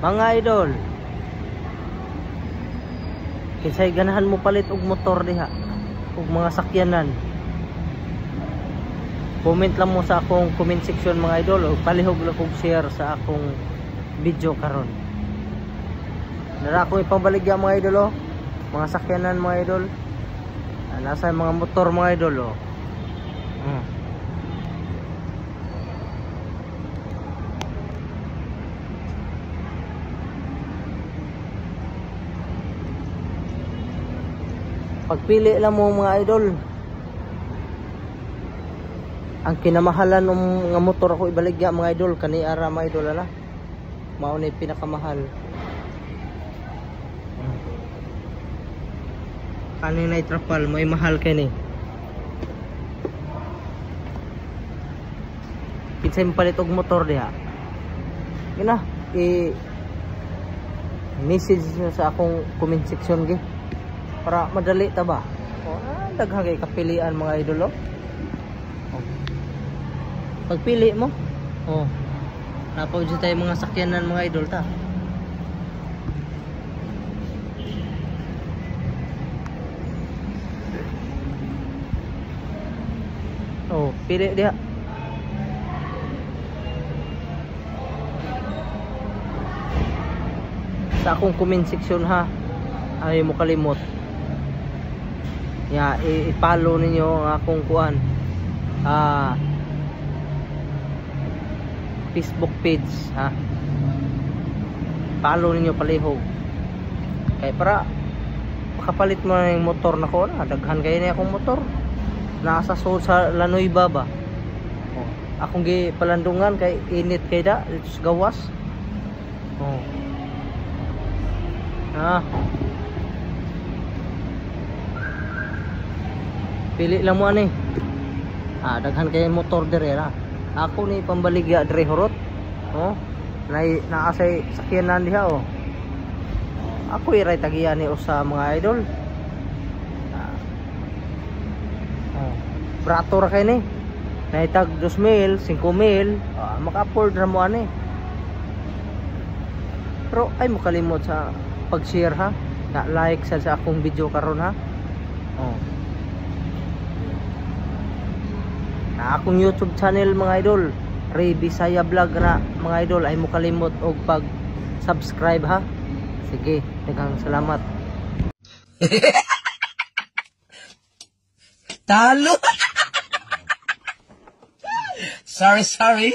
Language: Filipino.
Mga idol, kinsay ganahan mo palit og motor diha og mga sakyanan, comment lang mo sa akong comment section mga idol, o palihog lang kog share sa akong video karon. Nara akong ipabaligya mga idol, oh. Mga sakyanan mga idol, nasa mga motor mga idol, oh. Pagpili lang mo mga idol, ang kinamahalan ng nga motor ako ibaligya mga idol, kani ara mga idol, ala mao ni pinakamahal. Kani na trapal may mahal kani. Kinsay mapalit og motor diha, gina message sa akong comment section gi, para madali ta ba. Daghang kay kapilian mga idol, oh. Pagpili mo, napaw dyan tayo mga sakyanan mga idol ta. Pili dia. Sa akong comment section ha, ay mo kalimot ya, i-follow ninyo ang akong kuan, Facebook page ha. Follow ninyo palihog kay para makapalit mo ng motor na ko na daghan kayo na akong motor nasa sa Lanoy Baba. Akong gi palandungan kay init kay da dito sa gawas. Pili lang mo ani. Daghan kay motor dire ra. Ako ni pambaligya dire horot. Naasay sakyanan diha, oh. Ako iray tagiyan ni usa mga idol. Brato ra kay ni. Naitag 2,000, 5,000, maka-afford ra mo ani. Pero ay mo kalimot sa pag-share ha. Na like sa akong video karon ha. Na akong YouTube channel mga idol, Ray Bisaya Vlog na mga idol, ay mo kalimot og pag-subscribe ha. Sige, daghang salamat. Talo. Sorry.